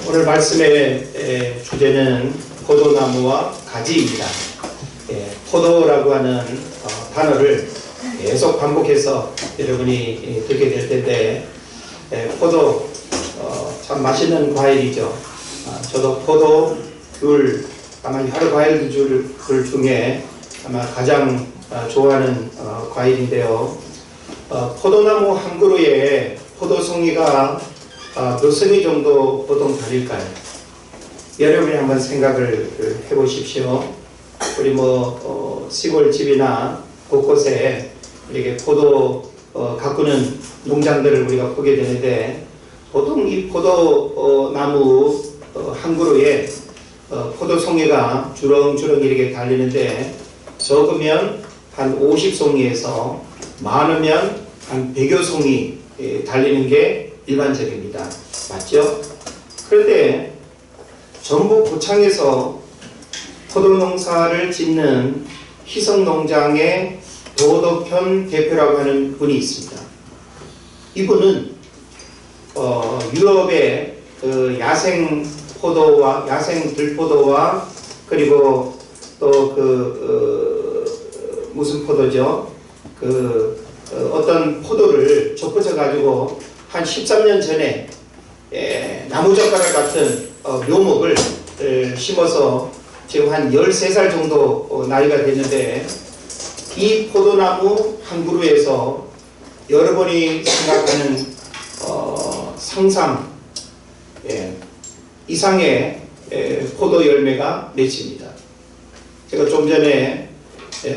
오늘 말씀의 주제는 포도나무와 가지입니다. 포도라고 하는 단어를 계속 반복해서 여러분이 듣게 될 텐데, 포도 참 맛있는 과일이죠. 저도 포도, 귤, 아마 여러 과일들 중에 아마 가장 좋아하는 과일인데요. 포도나무 한 그루에 포도송이가 몇 송이 정도 보통 달릴까요? 여러분이 한번 생각을 해보십시오. 우리 시골 집이나 곳곳에 이렇게 포도 가꾸는 농장들을 우리가 보게 되는데, 보통 이 포도나무 한 그루에 포도송이가 주렁주렁 이렇게 달리는데, 적으면 한 50송이에서 많으면 한 100여 송이 달리는 게 일반적입니다. 맞죠? 그런데 전북 고창에서 포도농사를 짓는 희성농장의 도덕현 대표라고 하는 분이 있습니다. 이분은 유럽의 야생 포도와 야생 들포도와 그리고 또 무슨 포도죠? 어떤 포도를 접붙여 가지고 한 13년 전에 나무젓가락 같은 묘목을 심어서 지금 한 13살 정도 나이가 됐는데, 이 포도나무 한 그루에서 여러분이 생각하는 상상 이상의 포도 열매가 맺힙니다. 제가 좀 전에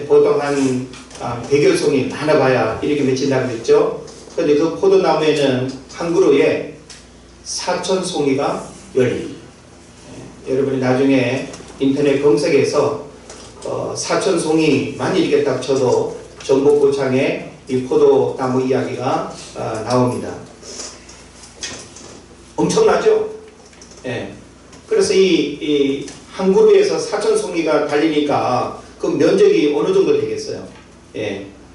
보통 한 100여 송이 많아봐야 이렇게 맺힌다고 했죠. 그런데 그 포도나무에는 한 그루에 4,000송이가 열립니다. 여러분이 나중에 인터넷 검색해서 4,000송이만 이렇게 딱 쳐도 전북 고창의 이 포도나무 이야기가 나옵니다. 엄청나죠? 그래서 이 한 그루에서 4,000송이가 달리니까 그 면적이 어느 정도 되겠어요?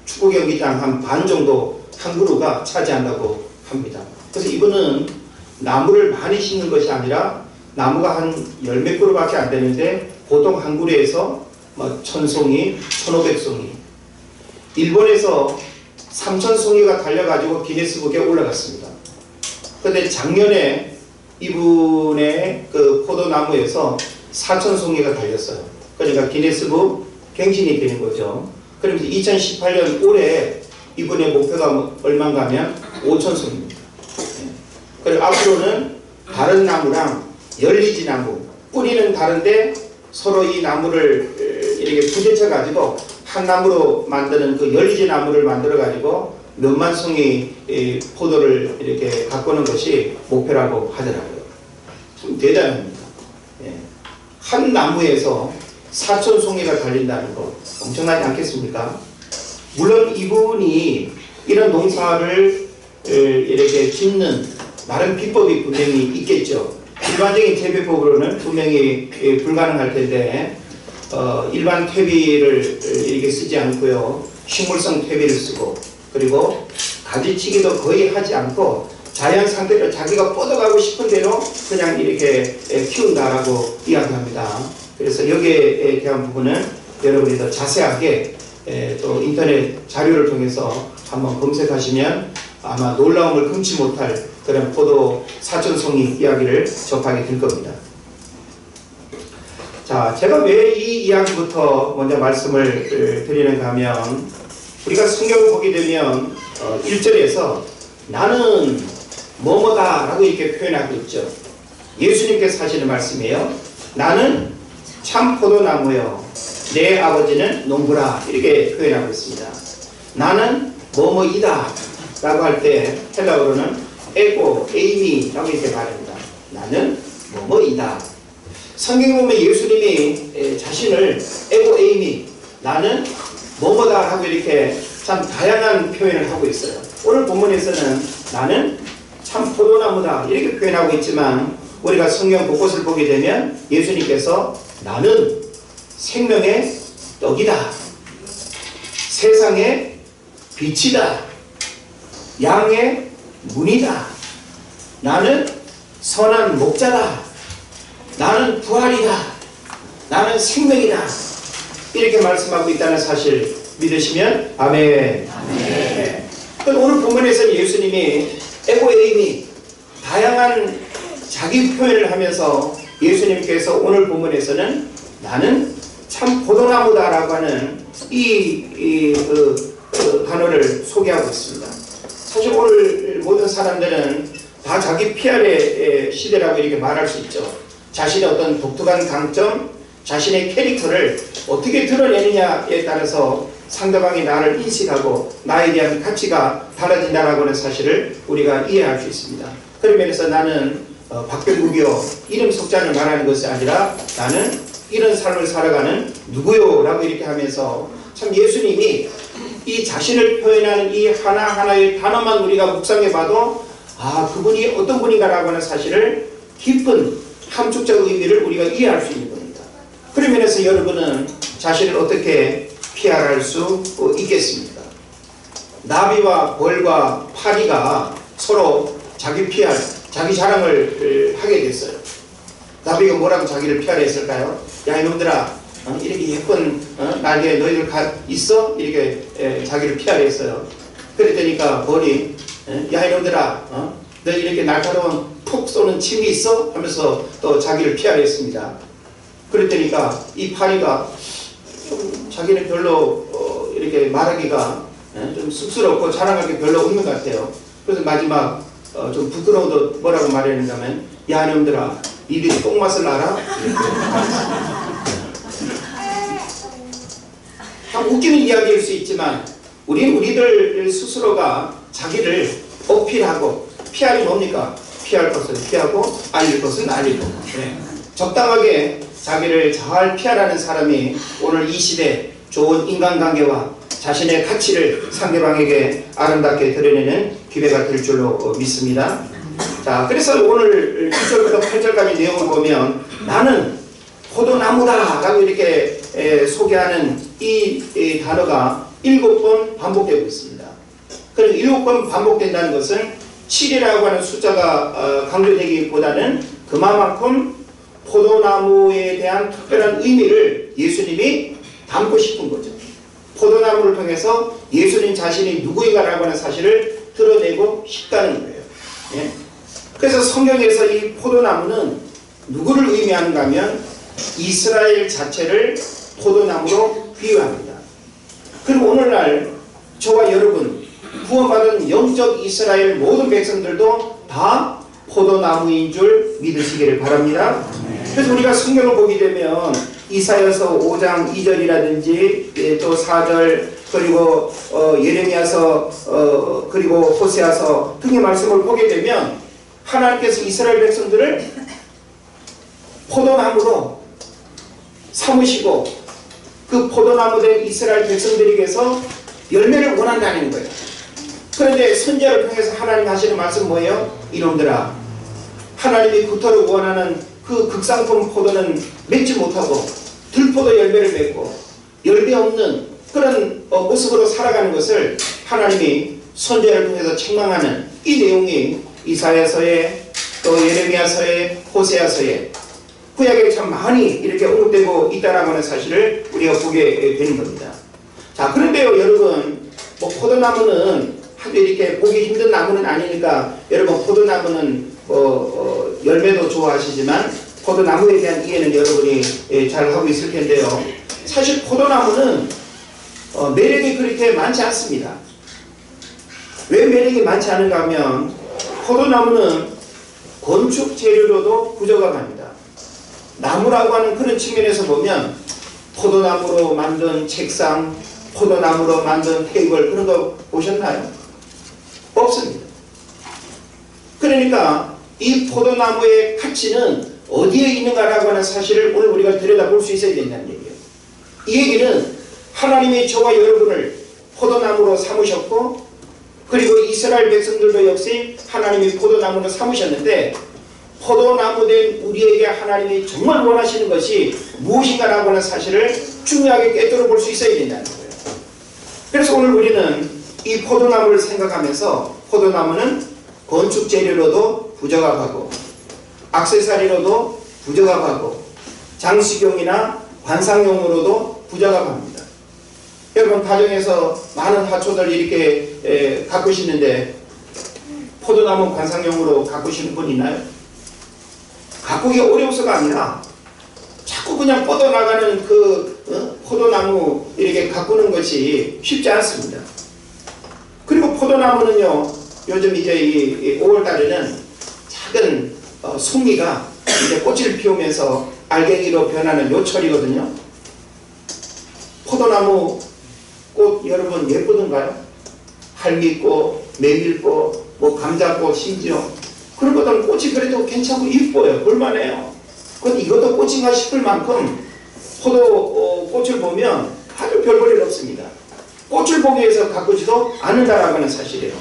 축구 경기장 한 반 정도 한 그루가 차지한다고 합니다. 그래서 이분은 나무를 많이 심는 것이 아니라 나무가 한 열 몇 그루밖에 안 되는데 보통 한 그루에서 1,000송이, 1,500송이. 일본에서 3,000송이가 달려가지고 기네스북에 올라갔습니다. 그런데 작년에 이분의 그 포도나무에서 4,000송이가 달렸어요. 그러니까 기네스북 갱신이 되는 거죠. 그러면서 2018년 올해 이분의 목표가 얼마인가 하면 5,000송입니다. 그리고 앞으로는 다른 나무랑 열리지 나무, 뿌리는 다른데 서로 이 나무를 이렇게 부딪혀 가지고 한 나무로 만드는 그 열리지 나무를 만들어 가지고 몇만 송이 포도를 이렇게 가꾸는 것이 목표라고 하더라고요. 참 대단합니다. 한 나무에서 4,000송이가 달린다는 거 엄청나지 않겠습니까? 물론 이분이 이런 농사를 이렇게 짓는 나름 비법이 분명히 있겠죠. 일반적인 퇴비법으로는 분명히 불가능할 텐데, 일반 퇴비를 이렇게 쓰지 않고요, 식물성 퇴비를 쓰고, 그리고 가지치기도 거의 하지 않고 자연 상태로 자기가 뻗어가고 싶은 대로 그냥 이렇게 키운다라고 이야기합니다. 그래서 여기에 대한 부분은 여러분이 더 자세하게 또 인터넷 자료를 통해서 한번 검색하시면 아마 놀라움을 금치 못할 그런 포도 4,000송이 이야기를 접하게 될 겁니다. 자, 제가 왜 이 이야기부터 먼저 말씀을 드리는가 하면, 우리가 성경을 보게 되면 1절에서 나는 뭐뭐다 라고 이렇게 표현하고 있죠. 예수님께서 하시는 말씀이에요. 나는 참 포도나무요, 내 아버지는 농부라, 이렇게 표현하고 있습니다. 나는 뭐뭐이다 라고 할 때 헬라어로는 에고, 에이미 라고 이렇게 말합니다. 나는 뭐뭐이다. 성경에 보면 예수님이 자신을 에고, 에이미, 나는 뭐뭐다 하고 이렇게 참 다양한 표현을 하고 있어요. 오늘 본문에서는 나는 참 포도나무다 이렇게 표현하고 있지만, 우리가 성경 곳곳을 보게 되면 예수님께서 나는 생명의 떡이다, 세상의 빛이다, 양의 문이다, 나는 선한 목자다. 나는 부활이다. 나는 생명이다. 이렇게 말씀하고 있다는 사실 믿으시면 아멘. 네. 오늘 본문에서는 예수님이 에고에이미 다양한 자기 표현을 하면서 예수님께서 오늘 본문에서는 나는 참 포도나무다 라고 하는 이 단어를 소개하고 있습니다. 사실 오늘 모든 사람들은 다 자기 PR의 시대라고 이렇게 말할 수 있죠. 자신의 어떤 독특한 강점, 자신의 캐릭터를 어떻게 드러내느냐에 따라서 상대방이 나를 인식하고 나에 대한 가치가 달라진다라고 하는 사실을 우리가 이해할 수 있습니다. 그런 면에서 나는 박병국이요 이름 석자를 말하는 것이 아니라 나는 이런 삶을 살아가는 누구요 라고 이렇게 하면서 참 예수님이 이 자신을 표현하는 이 하나하나의 단어만 우리가 묵상해 봐도 아 그분이 어떤 분인가 라고 하는 사실을 깊은 함축적 의미를 우리가 이해할 수 있는 겁니다. 그런 면에서 여러분은 자신을 어떻게 PR할 수 있겠습니까? 나비와 벌과 파리가 서로 자기 PR, 자기 자랑을 하게 됐어요. 나비가 뭐라고 자기를 PR했을까요? 야 이놈들아 이렇게 예쁜 날개에 너희들 있어? 이렇게 자기를 PR했어요. 그랬더니까 벌이 야 이놈들아 너 이렇게 날카로운 푹 쏘는 침이 있어? 하면서 또 자기를 PR했습니다. 그랬더니까 이 파리가 좀 자기는 별로 이렇게 말하기가 좀 쑥스럽고 자랑할 게 별로 없는 것 같아요. 그래서 마지막 좀 부끄러워도 뭐라고 말했는가면 야 이놈들아 니들이 똥맛을 알아? 참 웃기는 이야기일 수 있지만 우리들 스스로가 자기를 어필하고 PR이 뭡니까? 피할 것은 피하고 알릴 것은 알리고 적당하게 자기를 잘 PR하는 사람이 오늘 이 시대 좋은 인간관계와 자신의 가치를 상대방에게 아름답게 드러내는 기회가 될 줄로 믿습니다. 자, 그래서 오늘 1절부터 8절까지 내용을 보면 나는 포도나무다 라고 이렇게 소개하는 이 단어가 7번 반복되고 있습니다. 그리고 7번 반복된다는 것은 7이라고 하는 숫자가 강조되기보다는 그만큼 포도나무에 대한 특별한 의미를 예수님이 담고 싶은 거죠. 포도나무를 통해서 예수님 자신이 누구인가라고 하는 사실을 드러내고 싶다는 거예요. 예? 그래서 성경에서 이 포도나무는 누구를 의미하는가 하면 이스라엘 자체를 포도나무로 비유합니다. 그리고 오늘날 저와 여러분 구원받은 영적 이스라엘 모든 백성들도 다 포도나무인 줄 믿으시기를 바랍니다. 그래서 우리가 성경을 보게 되면 이사야서 5장 2절이라든지 또 4절 그리고 예레미야서 그리고 호세아서 등의 말씀을 보게 되면 하나님께서 이스라엘 백성들을 포도나무로 삼으시고 그 포도나무 된 이스라엘 백성들에게서 열매를 원한다는 거예요. 그런데 선지자를 통해서 하나님 하시는 말씀 뭐예요? 이놈들아 하나님이 그토록 원하는 그 극상품 포도는 맺지 못하고 들포도 열매를 맺고 열매 없는 그런 모습으로 살아가는 것을 하나님이 선지자를 통해서 책망하는 이 내용이 이사야서에 또 예레미야서에 호세아서에 구약에 참 많이 이렇게 언급되고 있다라고 하는 사실을 우리가 보게 되는 겁니다. 자, 그런데요 여러분 포도나무는 이렇게 보기 힘든 나무는 아니니까 여러분 포도나무는 열매도 좋아하시지만 포도나무에 대한 이해는 여러분이 잘 하고 있을 텐데요. 사실 포도나무는 매력이 그렇게 많지 않습니다. 왜 매력이 많지 않은가 하면 포도나무는 건축 재료로도 부적합합니다. 나무라고 하는 그런 측면에서 보면 포도나무로 만든 책상, 포도나무로 만든 테이블 그런 거 보셨나요? 없습니다. 그러니까 이 포도나무의 가치는 어디에 있는가라고 하는 사실을 오늘 우리가 들여다볼 수 있어야 된다는 얘기예요. 이 얘기는 하나님이 저와 여러분을 포도나무로 삼으셨고 그리고 이스라엘 백성들도 역시 하나님이 포도나무로 삼으셨는데 포도나무 된 우리에게 하나님이 정말 원하시는 것이 무엇인가라고 하는 사실을 중요하게 깨뜨려 볼 수 있어야 된다는 거예요. 그래서 오늘 우리는 이 포도나무를 생각하면서 포도나무는 건축 재료로도 부적합하고 액세서리로도 부적합하고 장식용이나 관상용으로도 부적합합니다. 여러분 가정에서 많은 화초들 이렇게 가꾸시는데 포도나무 관상용으로 가꾸시는 분 있나요? 가꾸기 어려워서가 아니라 자꾸 그냥 뻗어나가는 그 포도나무 이렇게 가꾸는 것이 쉽지 않습니다. 그리고 포도나무는요, 요즘 이제 이 5월달에는 작은 송이가 이제 꽃을 피우면서 알갱이로 변하는 요철이거든요. 포도나무 꽃 여러분 예쁘던가요? 할미꽃, 메밀꽃, 뭐 감자꽃 심지어 그런 것들은 꽃이 그래도 괜찮고 이뻐요. 볼만해요. 그런데 이것도 꽃인가 싶을 만큼 포도꽃을 보면 아주 별 볼 일 없습니다. 꽃을 보기 위해서 가꾸지도 않는다라고 하는 사실이에요.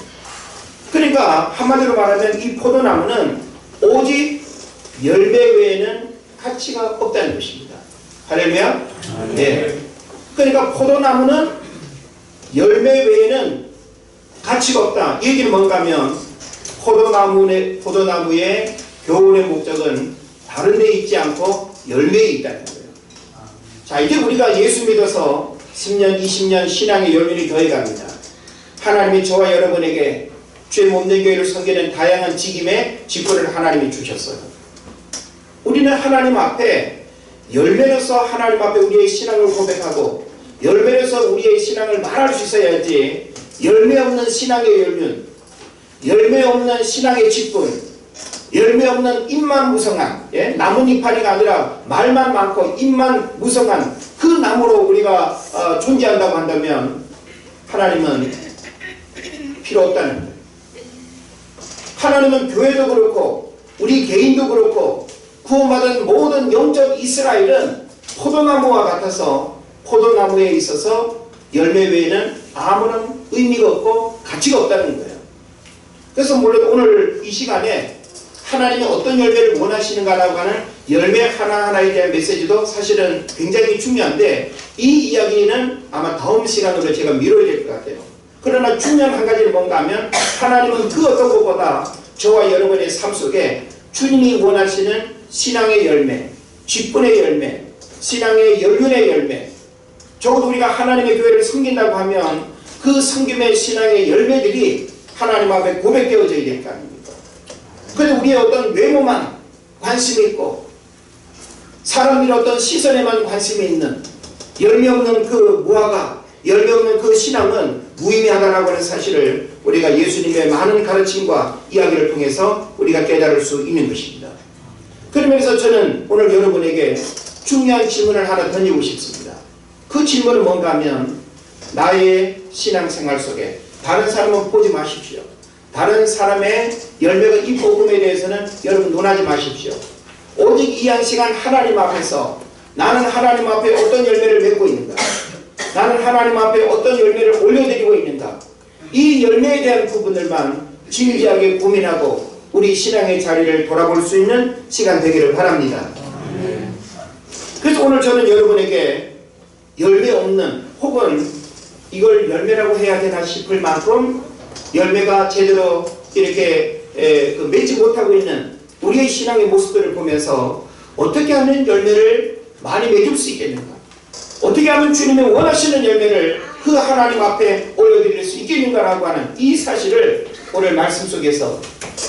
그러니까 한마디로 말하면 이 포도나무는 오직 열매 외에는 가치가 없다는 것입니다. 할렐루야? 네. 그러니까 포도나무는 열매 외에는 가치가 없다. 이 얘기는 뭔가 하면 포도나무의 교훈의 목적은 다른 데 있지 않고 열매에 있다는 거예요. 자, 이제 우리가 예수 믿어서 10년, 20년 신앙의 열매를 더해갑니다. 하나님이 저와 여러분에게 죄 못된 교회를 섬기는 다양한 직임의 직분을 하나님이 주셨어요. 우리는 하나님 앞에 열매로서 하나님 앞에 우리의 신앙을 고백하고 열매로서 우리의 신앙을 말할 수 있어야지 열매 없는 신앙의 연륜, 열매 없는 신앙의 직분, 열매 없는 입만 무성한 나뭇잎파리가 아니라 말만 많고 입만 무성한 그 나무로 우리가 존재한다고 한다면 하나님은 필요 없다는 거예요. 하나님은 교회도 그렇고 우리 개인도 그렇고 구원받은 모든 영적 이스라엘은 포도나무와 같아서 포도나무에 있어서 열매 외에는 아무런 의미가 없고 가치가 없다는 거예요. 그래서 물론 오늘 이 시간에 하나님이 어떤 열매를 원하시는가라고 하는 열매 하나하나에 대한 메시지도 사실은 굉장히 중요한데 이 이야기는 아마 다음 시간으로 제가 미뤄야 될 것 같아요. 그러나 중요한 한 가지는 뭔가 하면 하나님은 그 어떤 것보다 저와 여러분의 삶 속에 주님이 원하시는 신앙의 열매, 직분의 열매, 신앙의 연륜의 열매, 적어도 우리가 하나님의 교회를 섬긴다고 하면 그 섬김의 신앙의 열매들이 하나님 앞에 고백되어져야 될 거 아닙니까? 그런데 우리의 어떤 외모만 관심이 있고 사람들의 어떤 시선에만 관심이 있는 열매 없는 그 무화과, 열매 없는 그 신앙은 무의미하다라고 하는 사실을 우리가 예수님의 많은 가르침과 이야기를 통해서 우리가 깨달을 수 있는 것입니다. 그러면서 저는 오늘 여러분에게 중요한 질문을 하나 던지고 싶습니다. 그 질문은 뭔가 하면 나의 신앙생활 속에 다른 사람은 보지 마십시오. 다른 사람의 열매가 있고 없음에 대해서는 여러분 논하지 마십시오. 오직 이 한 시간 하나님 앞에서 나는 하나님 앞에 어떤 열매를 맺고 있는가? 나는 하나님 앞에 어떤 열매를 올려드리고 있는가? 이 열매에 대한 부분들만 진지하게 고민하고 우리 신앙의 자리를 돌아볼 수 있는 시간 되기를 바랍니다. 그래서 오늘 저는 여러분에게 열매 없는 혹은 이걸 열매라고 해야 되나 싶을 만큼 열매가 제대로 이렇게 맺지 못하고 있는 우리의 신앙의 모습들을 보면서 어떻게 하면 열매를 많이 맺을 수 있겠는가? 어떻게 하면 주님의 원하시는 열매를 그 하나님 앞에 올려드릴 수 있겠는가라고 하는 이 사실을 오늘 말씀 속에서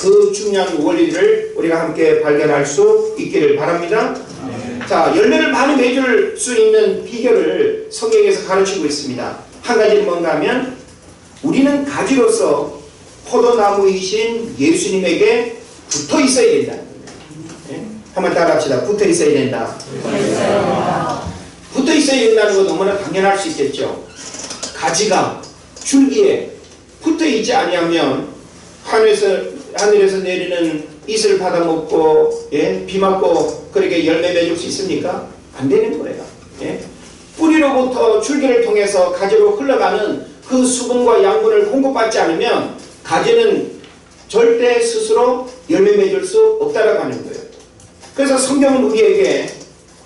그 중요한 원리를 우리가 함께 발견할 수 있기를 바랍니다. 자, 열매를 많이 맺을 수 있는 비결을 성경에서 가르치고 있습니다. 한 가지는 뭔가 하면 우리는 가지로서 포도나무이신 예수님에게 붙어 있어야 된다. 네? 한번 따라 합시다. 붙어 있어야 된다. 붙어 있어야 된다는 건 너무나 당연할 수 있겠죠. 가지가 줄기에 붙어 있지 아니하면 하늘에서 내리는 이슬 받아먹고 비 맞고 그렇게 열매 맺을 수 있습니까? 안 되는 거예요. 예? 뿌리로부터 줄기를 통해서 가지로 흘러가는 그 수분과 양분을 공급받지 않으면 가지는 절대 스스로 열매 맺을 수 없다라고 하는 거예요. 그래서 성경은 우리에게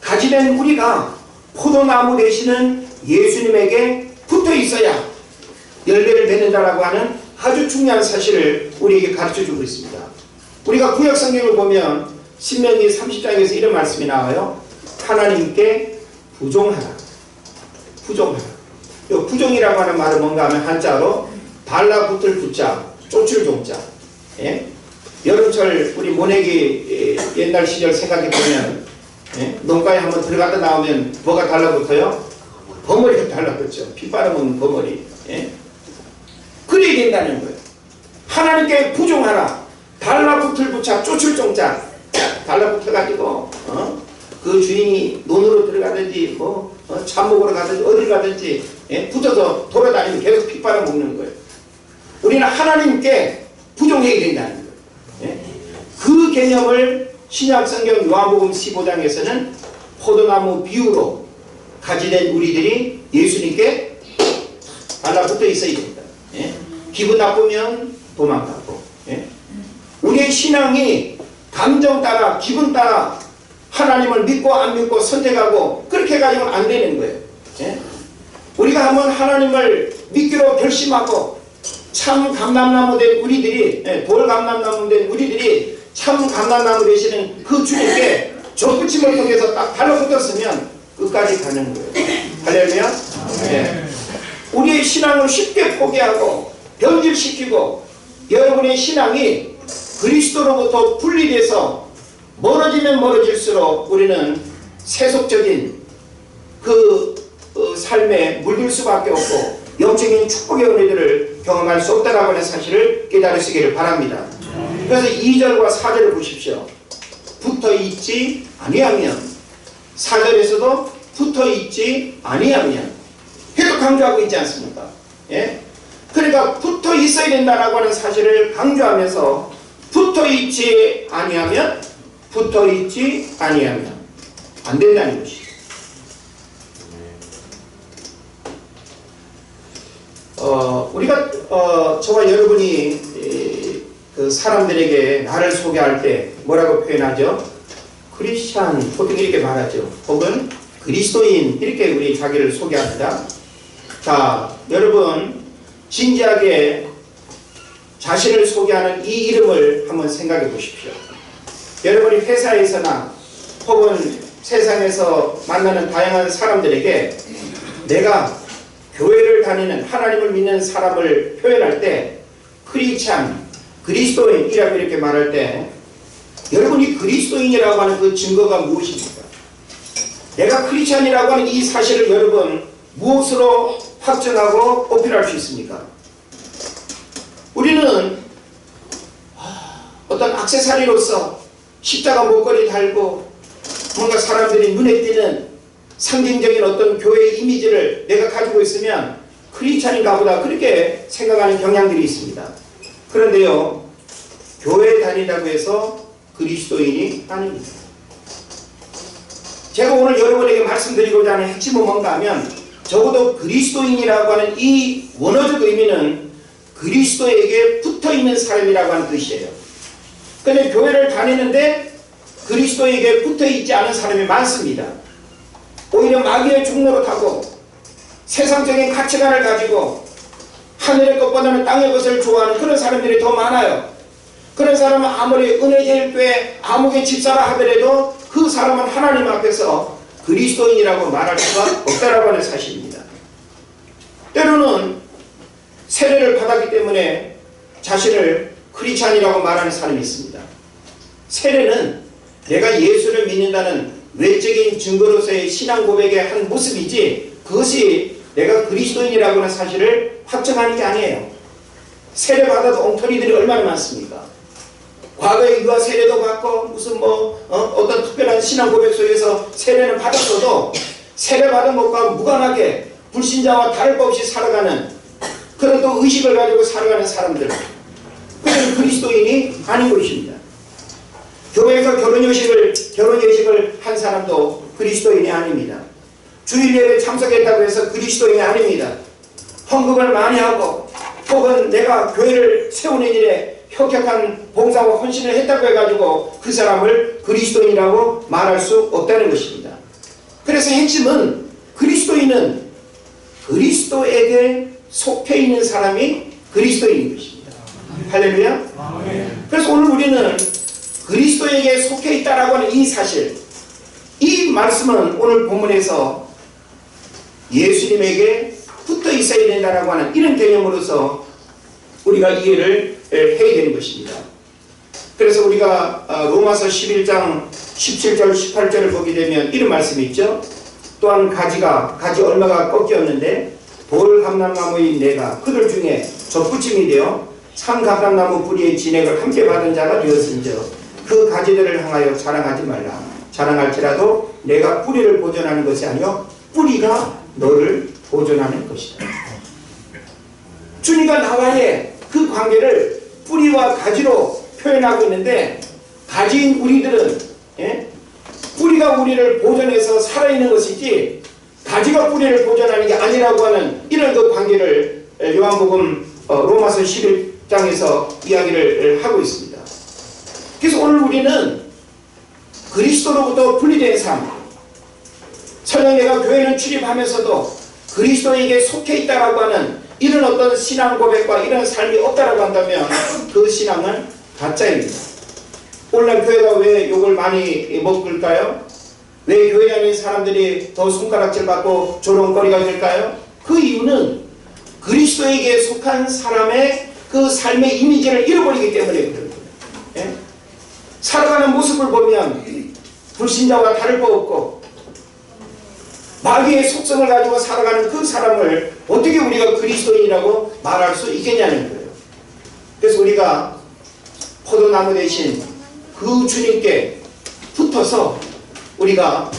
가지된 우리가 포도나무 되시는 예수님에게 붙어 있어야 열매를 맺는다라고 하는 아주 중요한 사실을 우리에게 가르쳐주고 있습니다. 우리가 구약 성경을 보면 신명기 30장에서 이런 말씀이 나와요. 하나님께 부종하라. 부종하라. 이 부종이라고 하는 말은 뭔가 하면 한자로 달라붙을 붙자, 쫓을 종자. 예? 여름철 우리 모내기 옛날 시절 생각해 보면 예? 농가에 한번 들어갔다 나오면 뭐가 달라붙어요? 버머리가 달라붙죠. 핏바람 없는 버머리. 예? 그래야 된다는 거예요. 하나님께 부종하라. 달라붙을 붙자, 쫓을 종자. 달라붙어가지고 그 주인이 논으로 들어가든지 참 먹으러 가든지 어딜 가든지 예? 붙어서 돌아다니면 계속 핏바람 먹는 거예요. 우리는 하나님께 부종해야 된다는 거예요. 예? 그 개념을 신약성경 요한복음 15장에서는 포도나무 비유로 가지된 우리들이 예수님께 달라붙어 있어야 된다. 예? 기분 나쁘면 도망가고 예? 우리의 신앙이 감정 따라 기분 따라 하나님을 믿고 안 믿고 선택하고 그렇게 가지고는 안 되는 거예요. 예? 우리가 한번 하나님을 믿기로 결심하고 참 감람나무 된 우리들이 돌 감람나무 된 우리들이 참 감람나무 되시는 그 주님께 접붙임을 통해서 딱 달라붙었으면 끝까지 가는 거예요. 할렐루야. 예. 우리의 신앙을 쉽게 포기하고 변질시키고 여러분의 신앙이 그리스도로부터 분리돼서 멀어지면 멀어질수록 우리는 세속적인 그 삶에 물들 수밖에 없고 영적인 축복의 은혜들을 경험할 수 없다라고 하는 사실을 깨달으시기를 바랍니다. 그래서 2절과 4절을 보십시오. 붙어있지 아니하면 4절에서도 붙어있지 아니하면 계속 강조하고 있지 않습니까? 예? 그러니까 붙어있어야 된다라고 하는 사실을 강조하면서 붙어있지 아니하면 안 된다는 것이죠. 우리가 저와 여러분이 그 사람들에게 나를 소개할 때 뭐라고 표현하죠? 크리스찬 보통 이렇게 말하죠. 혹은 그리스도인 이렇게 우리 자기를 소개합니다. 자, 여러분 진지하게 자신을 소개하는 이 이름을 한번 생각해 보십시오. 여러분이 회사에서나 혹은 세상에서 만나는 다양한 사람들에게 내가 교회를 다니는 하나님을 믿는 사람을 표현할 때 크리스찬, 그리스도인이라고 이렇게 말할 때 여러분이 그리스도인이라고 하는 그 증거가 무엇입니까? 내가 크리스찬이라고 하는 이 사실을 여러분 무엇으로 확증하고 어필할 수 있습니까? 우리는 어떤 액세서리로서 십자가 목걸이 달고 뭔가 사람들이 눈에 띄는 상징적인 어떤 교회의 이미지를 내가 가지고 있으면 크리스찬인가 보다 그렇게 생각하는 경향들이 있습니다. 그런데요, 교회에 다닌다고 해서 그리스도인이 아닙니다. 제가 오늘 여러분에게 말씀드리고자 하는 핵심은 뭔가 하면 적어도 그리스도인이라고 하는 이 원어적 의미는 그리스도에게 붙어있는 사람이라고 하는 뜻이에요. 그런데 교회를 다니는데 그리스도에게 붙어있지 않은 사람이 많습니다. 오히려 마귀의 종로로 타고 세상적인 가치관을 가지고 하늘의 것보다는 땅의 것을 좋아하는 그런 사람들이 더 많아요. 그런 사람은 아무리 은혜제일교회 아무개 집사라 하더라도 그 사람은 하나님 앞에서 그리스도인이라고 말할 수가 없다라고 하는 사실입니다. 때로는 세례를 받았기 때문에 자신을 크리스찬이라고 말하는 사람이 있습니다. 세례는 내가 예수를 믿는다는 외적인 증거로서의 신앙 고백의 한 모습이지 그것이 내가 그리스도인이라고 하는 사실을 확정하는 게 아니에요. 세례 받아도 엉터리들이 얼마나 많습니까? 과거에 유아 세례도 받고 무슨 어떤 특별한 신앙 고백 속에서 세례를 받았어도 세례 받은 것과 무관하게 불신자와 다를 것 없이 살아가는 그런 또 의식을 가지고 살아가는 사람들, 그들은 그리스도인이 아닌 것입니다. 교회에서 결혼 예식을 한 사람도 그리스도인이 아닙니다. 주일 예배에 참석했다고 해서 그리스도인이 아닙니다. 헌금을 많이 하고 혹은 내가 교회를 세우는 일에 혁혁한 봉사와 헌신을 했다고 해가지고 그 사람을 그리스도인이라고 말할 수 없다는 것입니다. 그래서 핵심은 그리스도인은 그리스도에게 속해 있는 사람이 그리스도인인 것입니다. 할렐루야. 그래서 오늘 우리는 그리스도에게 속해 있다라고 하는 이 사실, 이 말씀은 오늘 본문에서 예수님에게 붙어 있어야 된다라고 하는 이런 개념으로서 우리가 이해를 해야 되는 것입니다. 그래서 우리가 로마서 11장 17절 18절을 보게 되면 이런 말씀이 있죠. 또한 가지 얼마가 꺾였는데 돌 감람나무인 내가 그들 중에 접붙임이 되어 참 감람나무 뿌리의 진액을 함께 받은 자가 되었은즉 그 가지들을 향하여 자랑하지 말라. 자랑할지라도 내가 뿌리를 보존하는 것이 아니요 뿌리가 너를 보존하는 것이다. 주님과 나와의 그 관계를 뿌리와 가지로 표현하고 있는데, 가지인 우리들은 뿌리가 우리를 보존해서 살아있는 것이지 가지가 뿌리를 보존하는 게 아니라고 하는 이런 그 관계를 요한복음 로마서 11장에서 이야기를 하고 있습니다. 그래서 오늘 우리는 그리스도로부터 분리된 삶, 설령 내가 교회는 출입하면서도 그리스도에게 속해 있다라고 하는 이런 어떤 신앙 고백과 이런 삶이 없다라고 한다면 그 신앙은 가짜입니다. 오늘날 교회가 왜 욕을 많이 먹을까요? 왜 교회 다니는 사람들이 더 손가락질 받고 조롱거리가 될까요? 그 이유는 그리스도에게 속한 사람의 그 삶의 이미지를 잃어버리기 때문에 그런 거예요. 예? 살아가는 모습을 보면 불신자와 다를 바 없고 마귀의 속성을 가지고 살아가는 그 사람을 어떻게 우리가 그리스도인이라고 말할 수 있겠냐는 거예요. 그래서 우리가 포도나무 대신 그 주님께 붙어서 우리가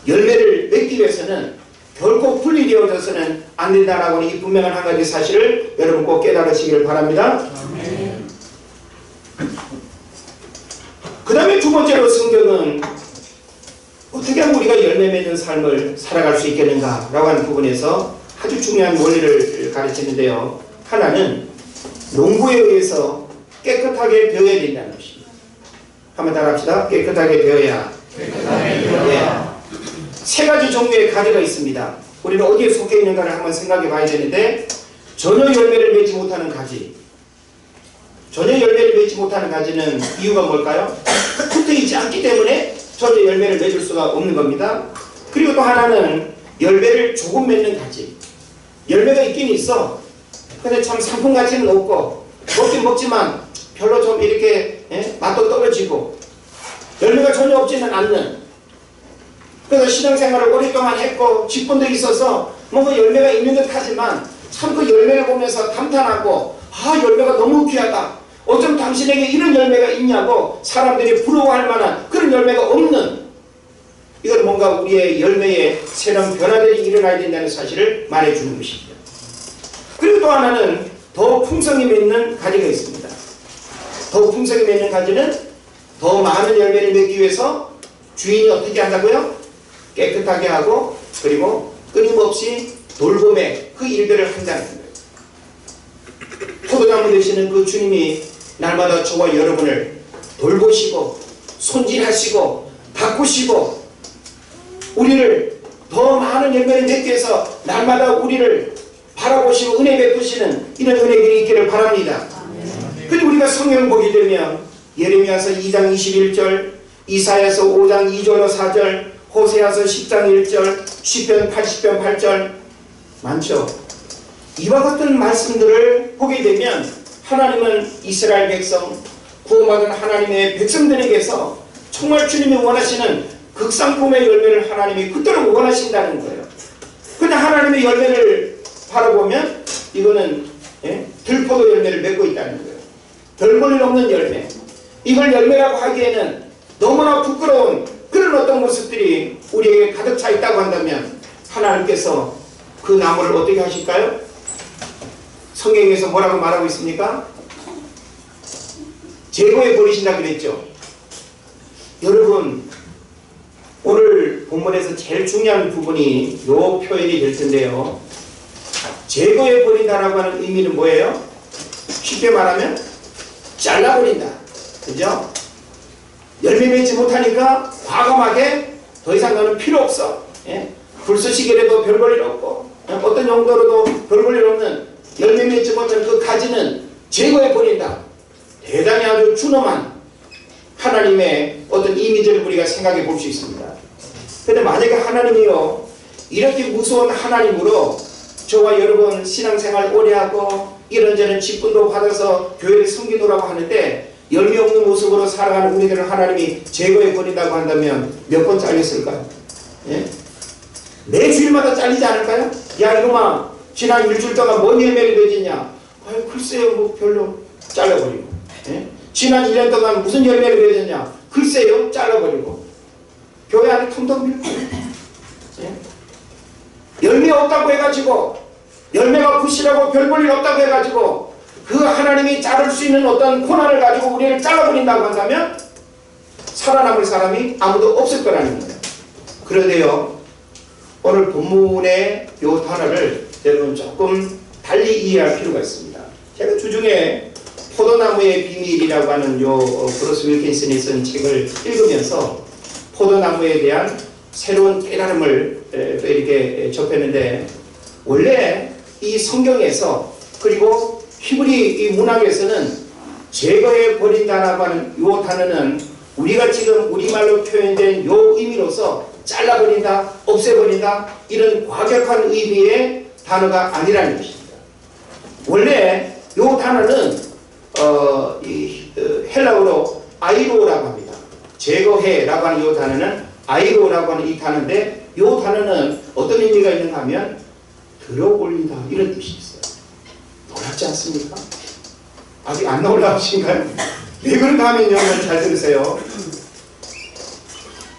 열매를 맺기 위해서는 결코 분리되어져서는 안 된다라고 하는 이 분명한 한 가지 사실을 여러분 꼭 깨달으시기를 바랍니다. 그 다음에 두 번째로 성경은 어떻게 하면 우리가 열매 맺는 삶을 살아갈 수 있겠는가 라고 하는 부분에서 아주 중요한 원리를 가르치는데요. 하나는 농부에 의해서 깨끗하게 되어야 된다는 것입니다. 한번 따라합시다. 깨끗하게 되어야. 세 가지 종류의 가지가 있습니다. 우리는 어디에 속해 있는가를 한번 생각해 봐야 되는데, 전혀 열매를 맺지 못하는 가지, 전혀 열매를 맺지 못하는 가지는 이유가 뭘까요? 붙어 있지 않기 때문에 전혀 열매를 맺을 수가 없는 겁니다. 그리고 또 하나는 열매를 조금 맺는 가지, 열매가 있긴 있어. 근데 참 상품 가치는 없고 먹긴 먹지만 별로 좀 이렇게 맛도 떨어지고 열매가 전혀 없지는 않는, 그래서 신앙생활을 오랫동안 했고 직분도 있어서 뭔가 열매가 있는 듯 하지만 참 그 열매를 보면서 감탄하고, 아, 열매가 너무 귀하다, 어쩜 당신에게 이런 열매가 있냐고 사람들이 부러워할 만한 그런 열매가 없는, 이건 뭔가 우리의 열매에 새로운 변화들이 일어나야 된다는 사실을 말해주는 것입니다. 그리고 또 하나는 더 풍성히 맺는 가지가 있습니다. 더 풍성히 맺는 가지는 더 많은 열매를 맺기 위해서 주인이 어떻게 한다고요? 깨끗하게 하고 그리고 끊임없이 돌봄의 그 일들을 한다는 거예요. 포도나무 되시는 그 주님이 날마다 저와 여러분을 돌보시고 손질하시고 가꾸시고 우리를 더 많은 열매를 맺기 위해서 날마다 우리를 바라보시고 은혜 베푸시는 이런 은혜들이 있기를 바랍니다. 그리고 우리가 성경을 보게 되면 예레미야서 2장 21절, 이사야서 5장 2절로 4절, 호세아서 10장 1절, 시편 80편 8절 많죠. 이와 같은 말씀들을 보게 되면 하나님은 이스라엘 백성, 구원받은 하나님의 백성들에게서 정말 주님이 원하시는 극상품의 열매를 하나님이 그토록 원하신다는 거예요. 그런데 하나님의 열매를 바라보면 이거는 들포도 열매를 맺고 있다는 거예요. 별 볼 일 없는 열매. 이걸 열매라고 하기에는 너무나 부끄러운 그런 어떤 모습들이 우리에게 가득 차 있다고 한다면 하나님께서 그 나무를 어떻게 하실까요? 성경에서 뭐라고 말하고 있습니까? 제거해 버리신다 그랬죠. 여러분, 오늘 본문에서 제일 중요한 부분이 이 표현이 될 텐데요. 제거해 버린다라고 하는 의미는 뭐예요? 쉽게 말하면 잘라버린다. 그죠? 열매 맺지 못하니까 과감하게 더 이상 너는 필요 없어. 불쏘시개라도 별 볼 일 없고 어떤 용도로도 별 볼 일 없는 열매 맺지 못하는 그 가지는 제거해 버린다. 대단히 아주 준엄한 하나님의 어떤 이미지를 우리가 생각해 볼 수 있습니다. 그런데 만약에 하나님이요 이렇게 무서운 하나님으로 저와 여러분 신앙생활 오래 하고 이런저런 직분도 받아서 교회를 섬기노라고 하는데 열매 없는 모습으로 살아가는 우리들을 하나님이 제거해 버린다고 한다면 몇 번 잘렸을까요? 예? 매 주일마다 잘리지 않을까요? 야 이놈아 지난 일주일 동안 뭔 열매를 맺었냐? 아유 글쎄요 뭐 별로 잘라버리고. 예? 지난 1년 동안 무슨 열매를 맺었냐? 글쎄요 잘라버리고. 교회 안에 텅텅 비고. 예? 열매 없다고 해가지고 열매가 부실하고 별 볼 일 없다고 해가지고 그 하나님이 자를 수 있는 어떤 고난을 가지고 우리를 잘라버린다고 한다면 살아남을 사람이 아무도 없을 거라는 거예요. 그런데요 오늘 본문의 요 단어를 여러분 조금 달리 이해할 필요가 있습니다. 제가 주중에 포도나무의 비밀이라고 하는 요 브루스 윌킨슨이 쓴 책을 읽으면서 포도나무에 대한 새로운 깨달음을 또 이렇게 접했는데 원래 이 성경에서 그리고 히브리 이 문학에서는 제거해 버린다라고 하는 요 단어는 우리가 지금 우리말로 표현된 요 의미로서 잘라버린다, 없애버린다 이런 과격한 의미의 단어가 아니라는 것입니다. 원래 요 단어는 헬라어로 아이로라고 합니다. 제거해라고 하는 요 단어는 아이로라고 하는 이 단어인데 요 단어는 어떤 의미가 있는가 하면 들어올린다 이런 뜻이 있어요. 놀랍지 않습니까? 아직 안 놀라우신가요? 왜 그런가 하면요 잘 들으세요.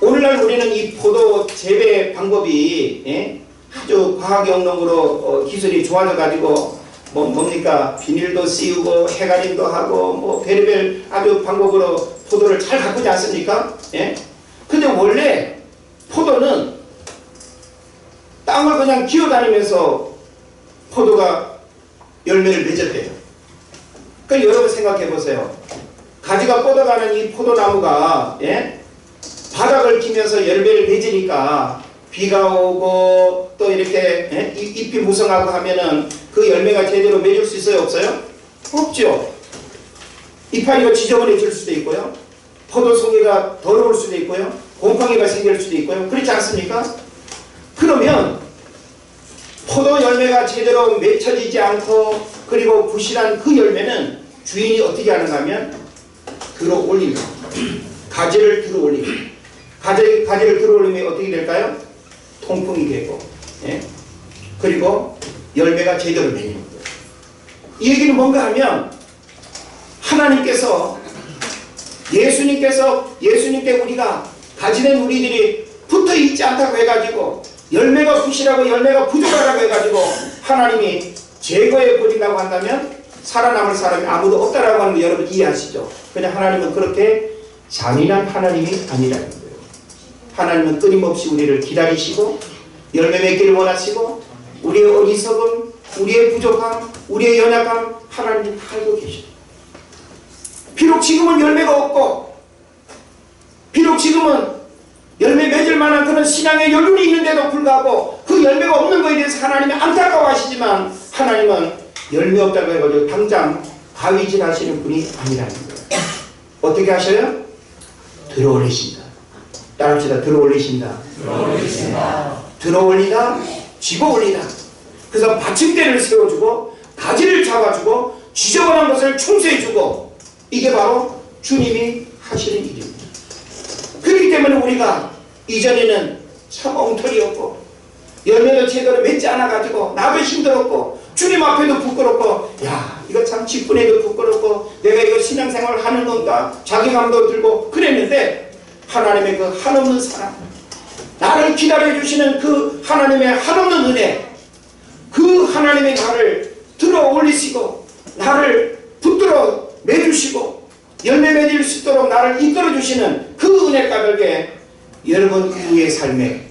오늘날 우리는 이 포도 재배 방법이 아주 과학영농으로 기술이 좋아져 가지고 뭡니까 비닐도 씌우고 해가림도 하고 뭐 별의별 아주 방법으로 포도를 잘 가꾸지 않습니까? 근데 원래 포도는 땅을 그냥 기어다니면서 포도가 열매를 맺었대요. 그러니까 여러분 생각해 보세요. 가지가 뻗어가는 이 포도나무가 바닥을 기면서 열매를 맺으니까 비가 오고 또 이렇게 잎이 무성하고 하면은 그 열매가 제대로 맺을 수 있어요? 없어요? 없죠. 이파리가 지저분해질 수도 있고요. 포도송이가 더러울 수도 있고요. 곰팡이가 생길 수도 있고요. 그렇지 않습니까? 그러면 포도 열매가 제대로 맺혀지지 않고 그리고 부실한 그 열매는 주인이 어떻게 하는가 하면 들어 올립니다. 가지를 들어 올립니다. 가지를 들어 올리면 어떻게 될까요? 통풍이 되고 그리고 열매가 제대로 맺는 거예요. 이 얘기는 뭔가 하면 하나님께서 예수님께 우리가 가지된 우리들이 붙어 있지 않다고 해가지고 열매가 부실하고 열매가 부족하다고 해가지고 하나님이 제거해 버린다고 한다면 살아남을 사람이 아무도 없다라고 하는 거 여러분 이해하시죠? 그냥 하나님은 그렇게 잔인한 하나님이 아니라는 거예요. 하나님은 끊임없이 우리를 기다리시고 열매 맺기를 원하시고 우리의 어리석음, 우리의 부족함, 우리의 연약함 하나님이 다 알고 계십니다. 비록 지금은 열매가 없고 비록 지금은 열매 맺을 만한 그런 신앙의 연륜이 있는데도 불구하고 그 열매가 없는 것에 대해서 하나님이 안타까워하시지만 하나님은 열매 없다고 해가지고 당장 가위질 하시는 분이 아니라는 거예요. 어떻게 하셔요? 들어올리신다. 따라합시다. 들어올리신다. 들어올리다, 집어올리다. 그래서 받침대를 세워주고 가지를 잡아주고 지저분한 것을 청소해주고 이게 바로 주님이 하시는 일입니다. 그렇기 때문에 우리가 이전에는 참 엉터리였고 열매도 제대로 맺지 않아가지고 나도 힘들었고 주님 앞에도 부끄럽고 야 이거 참 직분에도 부끄럽고 내가 이거 신앙생활을 하는 건가 자괴감도 들고 그랬는데 하나님의 그 한없는 사랑 나를 기다려주시는 그 하나님의 한없는 은혜 그 하나님의 나를 들어 올리시고 나를 붙들어 매주시고 열매 맺을 수 있도록 나를 이끌어주시는 그 은혜 가득에 여러분 이후의 삶에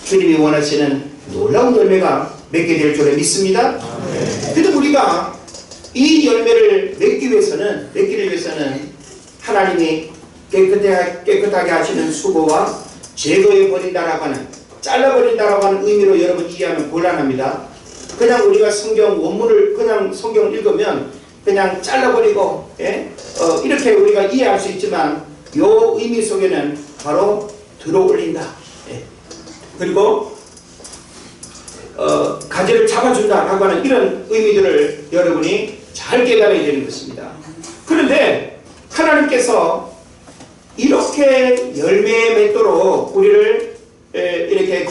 주님이 원하시는 놀라운 열매가 맺게 될 줄을 믿습니다. 그래도 우리가 이 열매를 맺기를 위해서는 하나님이 깨끗하게 하시는 수고와 제거해 버린다라고 하는 잘라버린다라고 하는 의미로 여러분 이해하면 곤란합니다. 그냥 우리가 성경 원문을 그냥 성경을 읽으면 그냥 잘라버리고 이렇게 우리가 이해할 수 있지만 요 의미 속에는 바로 들어올린다. 예. 그리고 가지를 잡아준다라고 하는 이런 의미들을 여러분이 잘 깨달아야 되는 것입니다. 그런데 하나님께서 이렇게 열매 맺도록 우리를 이렇게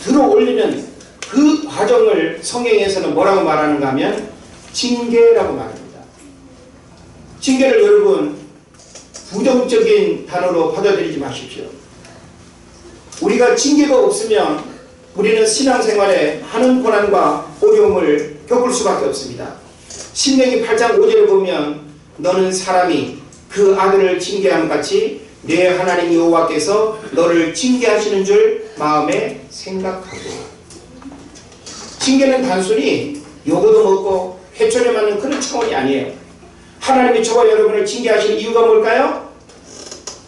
들어올리는 그 과정을 성경에서는 뭐라고 말하는가 하면 징계라고 말합니다. 징계를 여러분 부정적인 단어로 받아들이지 마십시오. 우리가 징계가 없으면 우리는 신앙생활에 많은 고난과 어려움을 겪을 수밖에 없습니다. 신명기 8장 5절을 보면 너는 사람이 그 아들을 징계함 같이 내 하나님 여호와께서 너를 징계하시는 줄 마음에 생각하고. 징계는 단순히 요거도 먹고 회초리 맞는 그런 차원이 아니에요. 하나님이 저와 여러분을 징계하시는 이유가 뭘까요?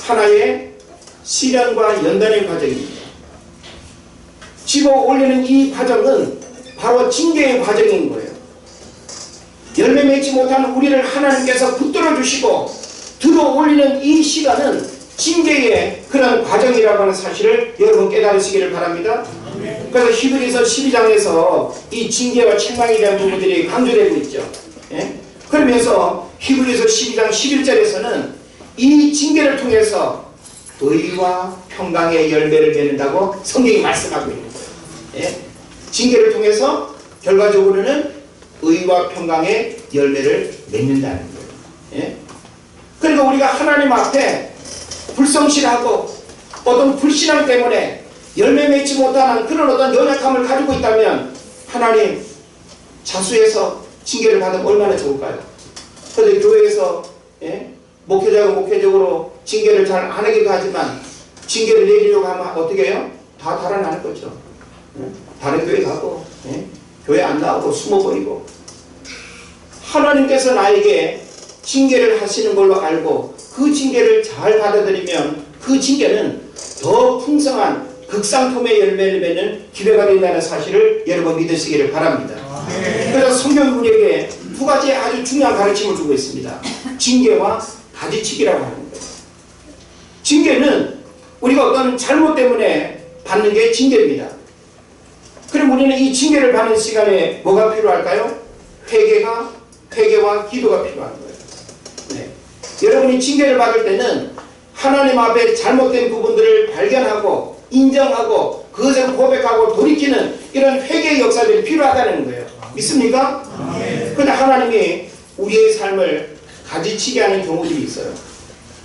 하나의 시련과 연단의 과정입니다. 집어 올리는 이 과정은 바로 징계의 과정인 거예요. 열매 맺지 못하는 우리를 하나님께서 붙들어 주시고 들어 올리는 이 시간은 징계의 그런 과정이라고 하는 사실을 여러분 깨달으시기를 바랍니다. 그래서 히브리서 12장에서 이 징계와 책망에 대한 부분들이 강조되고 있죠. 예? 그러면서 히브리서 12장 11절에서는 이 징계를 통해서 의와 평강의 열매를 맺는다고 성경이 말씀하고 있는 거예요. 예? 징계를 통해서 결과적으로는 의와 평강의 열매를 맺는다는 거예요. 예? 그러니까 우리가 하나님 앞에 불성실하고 어떤 불신앙 때문에 열매 맺지 못하는 그런 어떤 연약함을 가지고 있다면 하나님 자수해서 징계를 받으면 얼마나 좋을까요? 그런데 교회에서 목회자가 목회적으로 징계를 잘 안 하기도 하지만 징계를 내리려고 하면 어떻게 해요? 다 달아나는 거죠. 다른 교회 가고 교회 안 나오고 숨어버리고. 하나님께서 나에게 징계를 하시는 걸로 알고 그 징계를 잘 받아들이면 그 징계는 더 풍성한 극상품의 열매를 맺는 기회가 된다는 사실을 여러분 믿으시기를 바랍니다. 그래서 성경은 우리에게 두 가지 아주 중요한 가르침을 주고 있습니다. 징계와 가지치기라고 하는 거예요. 징계는 우리가 어떤 잘못 때문에 받는 게 징계입니다. 그럼 우리는 이 징계를 받는 시간에 뭐가 필요할까요? 회개와 기도가 필요한 거예요. 네. 여러분이 징계를 받을 때는 하나님 앞에 잘못된 부분들을 발견하고 인정하고 그것을 고백하고 돌이키는 이런 회개의 역사들이 필요하다는 거예요. 믿습니까? 그런데 하나님이 우리의 삶을 가지치게 하는 경우들이 있어요.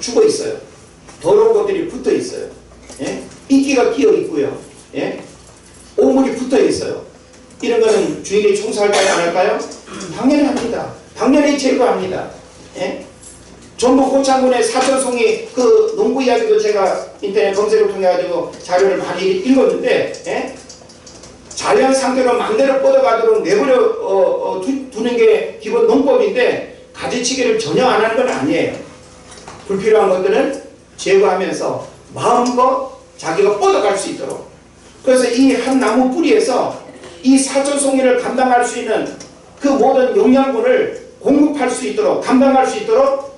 죽어 있어요. 더러운 것들이 붙어 있어요. 예? 인기가 끼어 있고요. 예? 오물이 붙어 있어요. 이런 거는 주인이 총사할까요? 안 할까요? 당연히 합니다. 당연히 제거합니다. 예? 전북 고창군의 사천송이 그 농구 이야기도 제가 인터넷 검색을 통해 가지고 자료를 많이 읽었는데 자연 상태로 마음대로 뻗어가도록 내버려 두는 게 기본 농법인데 가지치기를 전혀 안 하는 건 아니에요. 불필요한 것들은 제거하면서 마음껏 자기가 뻗어갈 수 있도록. 그래서 이 한 나무 뿌리에서 이 사천송이를 감당할 수 있는 그 모든 영양분을 공급할 수 있도록 감당할 수 있도록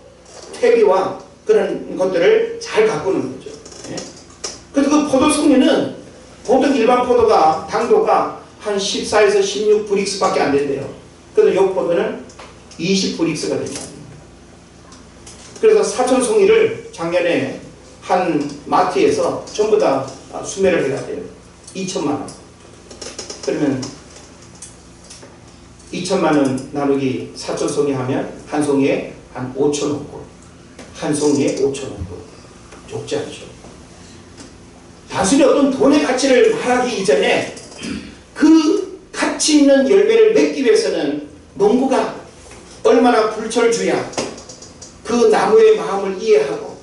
퇴비와 그런 것들을 잘 가꾸는 거죠. 예? 그래서 그 포도송이는 보통 일반 포도가 당도가 한 14에서 16브릭스 밖에 안 된대요. 그래서 이 포도는 20브릭스가 됩니다. 그래서 사천송이를 작년에 한 마트에서 전부 다 수매를 해갔대요. 2천만원. 그러면 2천만원 나누기 사천송이 하면 한 송이에 한 5천원꼴. 한 송이에 5천원꼴. 적지 않죠. 단순히 어떤 돈의 가치를 말하기 이전에 그 가치 있는 열매를 맺기 위해서는 농부가 얼마나 불철주야 그 나무의 마음을 이해하고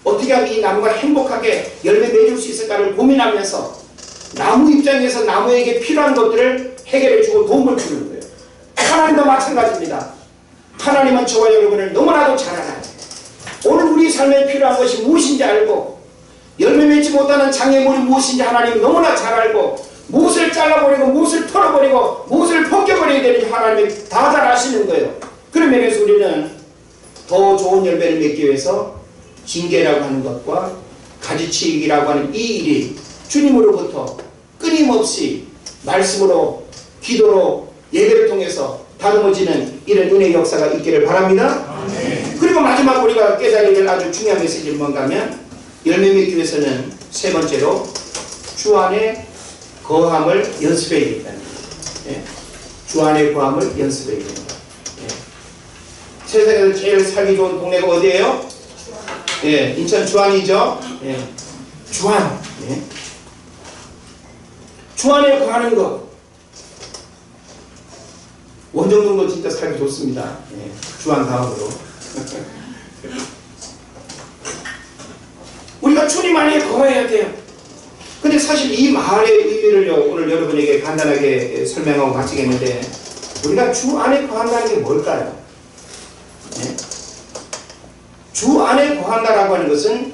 어떻게 하면 이 나무가 행복하게 열매 맺을 수 있을까를 고민하면서 나무 입장에서 나무에게 필요한 것들을 해결해주고 도움을 주는 거예요. 하나님도 마찬가지입니다. 하나님은 저와 여러분을 너무나도 잘 알아요. 오늘 우리 삶에 필요한 것이 무엇인지 알고 열매 맺지 못하는 장애물이 무엇인지 하나님 너무나 잘 알고 무엇을 잘라버리고 무엇을 털어버리고 무엇을 벗겨버려야 되는지 하나님이 다 잘 아시는 거예요. 그런 면에서 우리는 더 좋은 열매를 맺기 위해서 징계라고 하는 것과 가지치기라고 하는 이 일이 주님으로부터 끊임없이 말씀으로 기도로 예배를 통해서 다듬어지는 이런 은혜의 역사가 있기를 바랍니다. 그리고 마지막 우리가 깨달아야 될 아주 중요한 메시지는 뭔가 하면 열매 맺기 위해서는 세 번째로 주 안에 거함을 연습해야 된다는 거예요. 주 안에 거함을 연습해야 된다. 세상에서 제일 살기 좋은 동네가 어디예요? 인천 주안이죠. 주안. 주안에 거하는 것. 원정동도 진짜 살기 좋습니다. 주안 다음으로. 우리가 주님 안에 거해야 돼요. 근데 사실 이 말의 의미를요, 오늘 여러분에게 간단하게 설명하고 마치겠는데, 우리가 주 안에 거한다는 게 뭘까요? 주 안에 거한다라고 하는 것은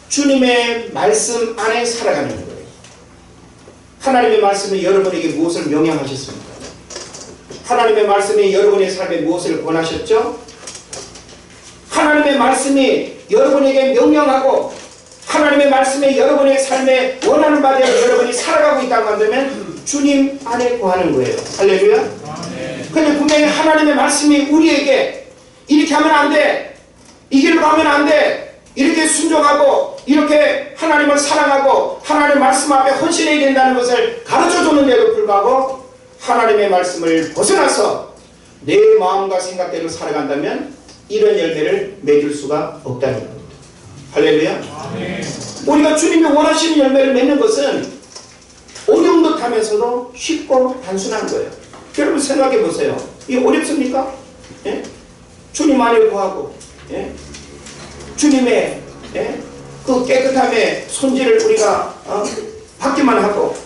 주님의 말씀 안에 살아가는 거예요. 하나님의 말씀이 여러분에게 무엇을 명령하셨습니까? 하나님의 말씀이 여러분의 삶에 무엇을 권하셨죠? 하나님의 말씀이 여러분에게 명령하고 하나님의 말씀이 여러분의 삶에 원하는 바대로 여러분이 살아가고 있다고 한다면 주님 안에 거하는 거예요. 할렐루야. 그런데 분명히 하나님의 말씀이 우리에게 이렇게 하면 안 돼, 이 길로 가면 안 돼, 이렇게 순종하고 이렇게 하나님을 사랑하고 하나님의 말씀 앞에 헌신해야 된다는 것을 가르쳐줬는데도 불구하고 하나님의 말씀을 벗어나서 내 마음과 생각대로 살아간다면 이런 열매를 맺을 수가 없다는 겁니다. 할렐루야. 우리가 주님이 원하시는 열매를 맺는 것은 어려운 듯 하면서도 쉽고 단순한 거예요. 여러분 생각해 보세요. 이게 어렵습니까? 주님 안에 거하고 주님의 그 깨끗함의 손질을 우리가 받기만 하고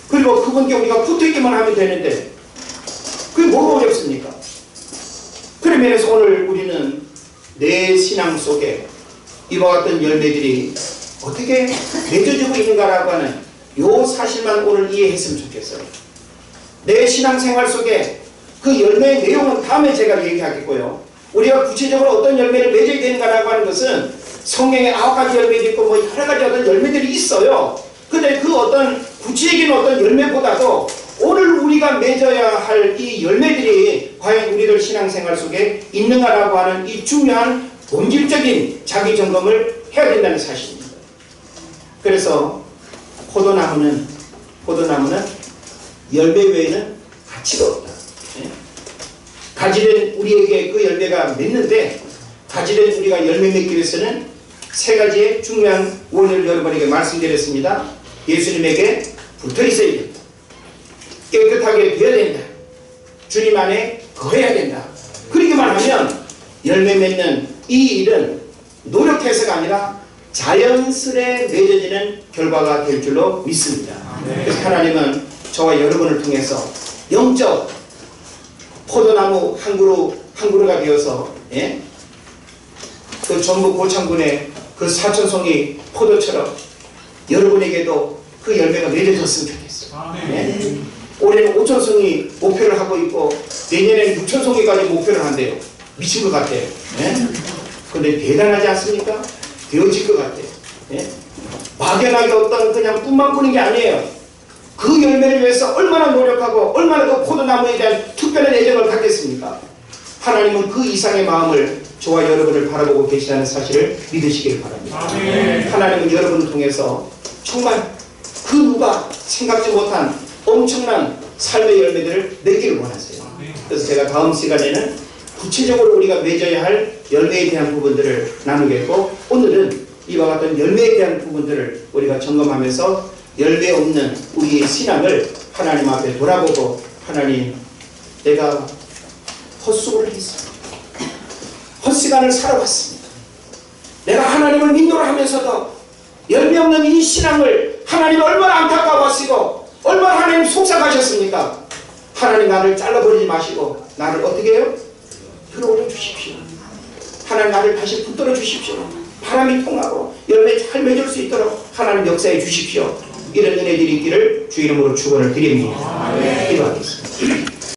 그리고 그분께 우리가 붙어있기만 하면 되는데 그게 뭐가 어렵습니까? 그런 면에서 오늘 우리는 내 신앙 속에 이와 같은 열매들이 어떻게 맺어지고 있는가라고 하는 이 사실만 오늘 이해했으면 좋겠어요. 내 신앙생활 속에 그 열매의 내용은 다음에 제가 얘기하겠고요. 우리가 구체적으로 어떤 열매를 맺어야 되는가라고 하는 것은 성경에 9가지 열매도 있고 뭐 여러 가지 어떤 열매들이 있어요. 근데 그 어떤 구체적인 어떤 열매보다도 오늘 우리가 맺어야 할 이 열매들이 과연 우리들 신앙생활 속에 있는가라고 하는 이 중요한 본질적인 자기 점검을 해야 된다는 사실입니다. 그래서 포도나무는 열매 외에는 가치가 없다. 가지된 우리에게 그 열매가 맺는데 가지된 우리가 열매 맺기 위해서는 세 가지의 중요한 원리를 여러분에게 말씀드렸습니다. 예수님에게 붙어 있어야 된다. 깨끗하게 되어야 된다. 주님 안에 거해야 된다. 그러기만 하면 열매 맺는 이 일은 노력해서가 아니라 자연스레 맺어지는 결과가 될 줄로 믿습니다. 그래서 하나님은 저와 여러분을 통해서 영적 포도나무 한 그루가 되어서 그 전북 고창군의 그 사천송이 포도처럼 여러분에게도 그 열매가 맺어졌으면 좋겠어요. 올해는 5천송이 목표를 하고 있고 내년에는 6천송이까지 목표를 한대요. 미친 것 같아요. 그런데 대단하지 않습니까? 되어질 것 같아요. 막연하게 어떤 그냥 꿈만 꾸는 게 아니에요. 그 열매를 위해서 얼마나 노력하고 얼마나 그 포도나무에 대한 특별한 애정을 갖겠습니까? 하나님은 그 이상의 마음을 저와 여러분을 바라보고 계시다는 사실을 믿으시길 바랍니다. 하나님은 여러분을 통해서 정말 그 누가 생각지 못한 엄청난 삶의 열매들을 맺기를 원하세요. 그래서 제가 다음 시간에는 구체적으로 우리가 맺어야 할 열매에 대한 부분들을 나누겠고 오늘은 이와 같은 열매에 대한 부분들을 우리가 점검하면서 열매 없는 우리의 신앙을 하나님 앞에 돌아보고 하나님 내가 헛수고를 했습니다. 헛시간을 살아왔습니다. 내가 하나님을 믿노라 하면서도 열매 없는 이 신앙을 하나님 얼마나 안타까워하시고 얼마나 하나님 속상하셨습니까? 하나님 나를 잘라버리지 마시고 나를 어떻게 해요? 들어올려 주십시오. 하나님 나를 다시 붙들어 주십시오. 바람이 통하고 열매 잘 맺을 수 있도록 하나님 역사해 주십시오. 이런 은혜들이 있기를 주 이름으로 축원을 드립니다. 기도하겠습니다.